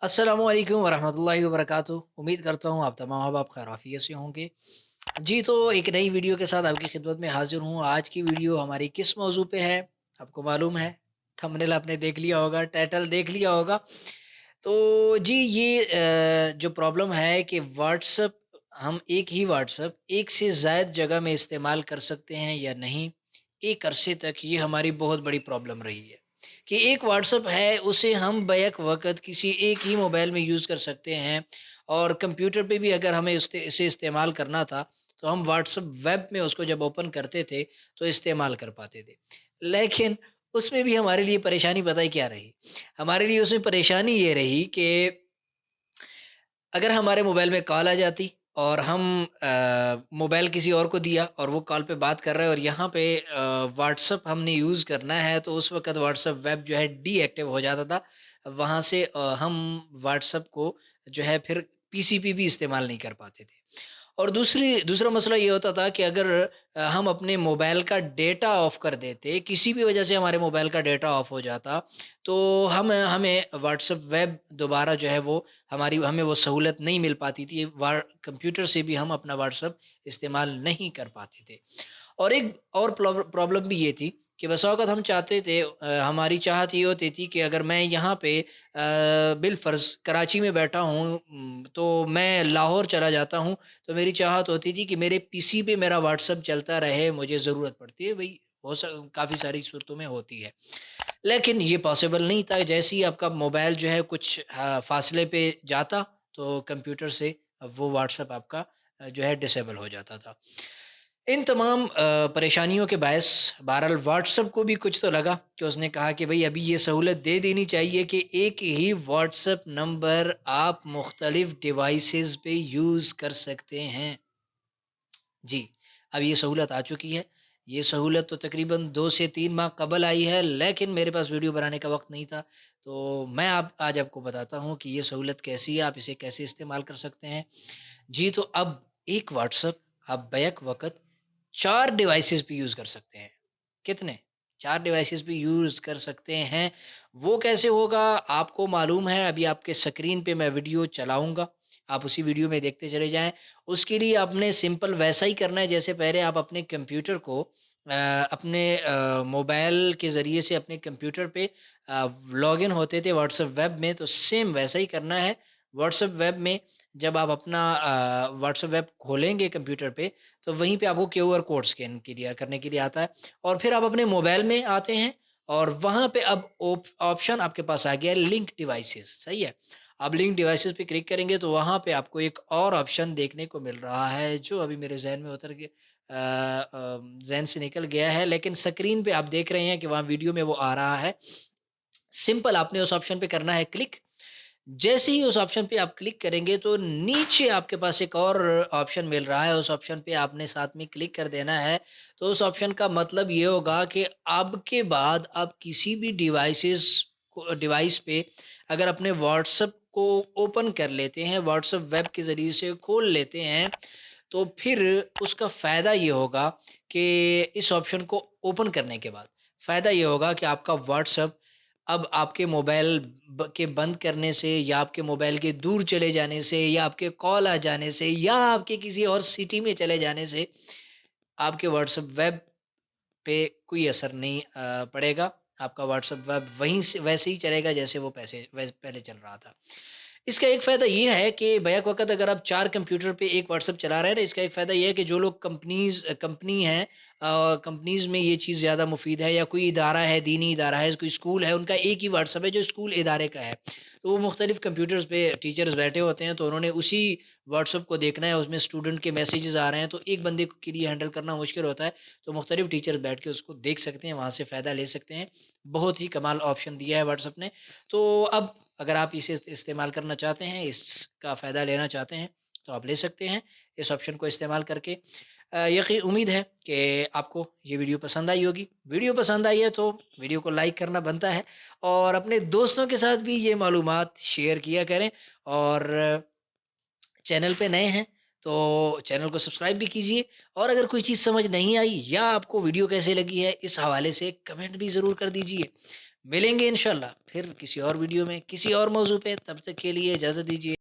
अस्सलामु अलैकुम वरहमतुल्लाहि वबरकातुहू। उम्मीद करता हूँ आप तमाम अहबाब खैर आफियत से होंगे। जी, तो एक नई वीडियो के साथ आपकी खिदमत में हाज़िर हूँ। आज की वीडियो हमारी किस मौज़ू पे है, आपको मालूम है, थंबनेल आपने देख लिया होगा, टाइटल देख लिया होगा। तो जी, ये जो प्रॉब्लम है कि व्हाट्सएप हम एक ही व्हाट्सएप एक से ज़ायद जगह में इस्तेमाल कर सकते हैं या नहीं, एक अरसे तक ये हमारी बहुत बड़ी प्रॉब्लम रही है। कि एक व्हाट्सएप है उसे हम बैक वक़्त किसी एक ही मोबाइल में यूज़ कर सकते हैं और कंप्यूटर पे भी अगर हमें इसे इस्तेमाल करना था, तो हम व्हाट्सएप वेब में उसको जब ओपन करते थे, तो इस्तेमाल कर पाते थे। लेकिन उसमें भी हमारे लिए परेशानी पता है क्या रही? हमारे लिए उसमें परेशानी ये रही कि अगर हमारे मोबाइल में कॉल आ जाती और हम मोबाइल किसी और को दिया और वो कॉल पे बात कर रहा है और यहाँ पे व्हाट्सअप हमने यूज़ करना है, तो उस वक़्त व्हाट्सअप वेब जो है डीएक्टिव हो जाता था। वहाँ से हम व्हाट्सअप को जो है फिर पीसी पे भी इस्तेमाल नहीं कर पाते थे। और दूसरा मसला ये होता था कि अगर हम अपने मोबाइल का डेटा ऑफ़ कर देते, किसी भी वजह से हमारे मोबाइल का डेटा ऑफ़ हो जाता, तो हमें व्हाट्सएप वेब दोबारा जो है वो हमें वो सहूलत नहीं मिल पाती थी। कंप्यूटर से भी हम अपना व्हाट्सएप इस्तेमाल नहीं कर पाते थे। और एक और प्रॉब्लम भी ये थी कि बसा औक़ात हम चाहते थे, हमारी चाहत ये होती थी कि अगर मैं यहाँ पे बिलफ़र्ज़ कराची में बैठा हूँ, तो मैं लाहौर चला जाता हूँ, तो मेरी चाहत होती थी कि मेरे पीसी पे मेरा व्हाट्सएप चलता रहे, मुझे ज़रूरत पड़ती है भई, हो स काफ़ी सारी सूरतों में होती है। लेकिन ये पॉसिबल नहीं था, जैसे ही आपका मोबाइल जो है कुछ फ़ासले पे जाता, तो कंप्यूटर से वो व्हाट्सएप आपका जो है डिसेबल हो जाता था। इन तमाम परेशानियों के बायस बहरहाल व्हाट्सएप को भी कुछ तो लगा कि उसने कहा कि भई अभी ये सहूलत दे देनी चाहिए कि एक ही व्हाट्सएप नंबर आप मुख्तलिफ़ डिवाइसेज़ पे यूज़ कर सकते हैं। जी, अब ये सहूलत आ चुकी है। ये सहूलत तो तकरीबन 2 से 3 माह कबल आई है, लेकिन मेरे पास वीडियो बनाने का वक़्त नहीं था। तो मैं आप आज आपको बताता हूँ कि ये सहूलत कैसी है, आप इसे कैसे इस्तेमाल कर सकते हैं। जी, तो अब एक व्हाट्सएप आप बैक वक़्त 4 डिवाइसेज़ पे यूज़ कर सकते हैं। कितने? 4 डिवाइसेज़ पे यूज़ कर सकते हैं। वो कैसे होगा आपको मालूम है, अभी आपके स्क्रीन पे मैं वीडियो चलाऊँगा, आप उसी वीडियो में देखते चले जाएँ। उसके लिए आपने सिंपल वैसा ही करना है जैसे पहले आप अपने कंप्यूटर को अपने मोबाइल के ज़रिए से अपने कंप्यूटर पे लॉगिन होते थे व्हाट्सएप वेब में, तो सेम वैसा ही करना है। व्हाट्सएप वेब में जब आप अपना व्हाट्सएप वेब खोलेंगे कंप्यूटर पे, तो वहीं पे आपको क्यूआर कोड स्कैन क्लियर करने के लिए आता है और फिर आप अपने मोबाइल में आते हैं और वहाँ पे अब ऑप्शन आपके पास आ गया है लिंक डिवाइसेस, सही है। आप लिंक डिवाइसेस पे क्लिक करेंगे तो वहाँ पे आपको एक और ऑप्शन देखने को मिल रहा है जो अभी मेरे जहन में उतर के जहन से निकल गया है, लेकिन स्क्रीन पे आप देख रहे हैं कि वहाँ वीडियो में वो आ रहा है। सिंपल आपने उस ऑप्शन पे करना है क्लिक। जैसे ही उस ऑप्शन पे आप क्लिक करेंगे तो नीचे आपके पास एक और ऑप्शन मिल रहा है, उस ऑप्शन पे आपने साथ में क्लिक कर देना है। तो उस ऑप्शन का मतलब ये होगा कि अब के बाद आप किसी भी डिवाइस पे अगर अपने व्हाट्सएप को ओपन कर लेते हैं, व्हाट्सएप वेब के ज़रिए से खोल लेते हैं, तो फिर उसका फ़ायदा ये होगा कि इस ऑप्शन को ओपन करने के बाद फ़ायदा ये होगा कि आपका व्हाट्सएप अब आपके मोबाइल के बंद करने से या आपके मोबाइल के दूर चले जाने से या आपके कॉल आ जाने से या आपके किसी और सिटी में चले जाने से आपके व्हाट्सएप वेब पे कोई असर नहीं पड़ेगा। आपका व्हाट्सएप वेब वहीं से वैसे ही चलेगा जैसे वो पहले चल रहा था। इसका एक फ़ायदा ये है कि बैक वक़्त अगर आप 4 कंप्यूटर पे एक व्हाट्सएप चला रहे हैं ना, इसका एक फ़ायदा ये है कि जो लोग कंपनी हैं, कंपनीज़ में ये चीज़ ज़्यादा मुफ़ीद है या कोई इदारा है, दीनी इदारा है, कोई स्कूल है, उनका एक ही व्हाट्सएप है जो स्कूल इदारे का है। तो वो मुख्तलिफ़ कंप्यूटर्स पे टीचर्स बैठे होते हैं, तो उन्होंने उसी व्हाट्सएप को देखना है, उसमें स्टूडेंट के मैसेजेस आ रहे हैं, तो एक बंदे के लिए हैंडल करना मुश्किल होता है। तो मुख्तलिफ़ टीचर्स बैठ के उसको देख सकते हैं, वहाँ से फ़ायदा ले सकते हैं। बहुत ही कमाल ऑप्शन दिया है व्हाट्सएप ने। तो अब अगर आप इसे इस्तेमाल करना चाहते हैं, इसका फ़ायदा लेना चाहते हैं, तो आप ले सकते हैं इस ऑप्शन को इस्तेमाल करके। उम्मीद है कि आपको ये वीडियो पसंद आई होगी। वीडियो पसंद आई है तो वीडियो को लाइक करना बनता है और अपने दोस्तों के साथ भी ये मालूमात शेयर किया करें और चैनल पे नए हैं तो चैनल को सब्सक्राइब भी कीजिए और अगर कोई चीज़ समझ नहीं आई या आपको वीडियो कैसे लगी है इस हवाले से कमेंट भी ज़रूर कर दीजिए। ملیں گے انشاءاللہ پھر کسی اور ویڈیو میں کسی اور موضوع پہ، تب تک کے لیے اجازت دیجیے.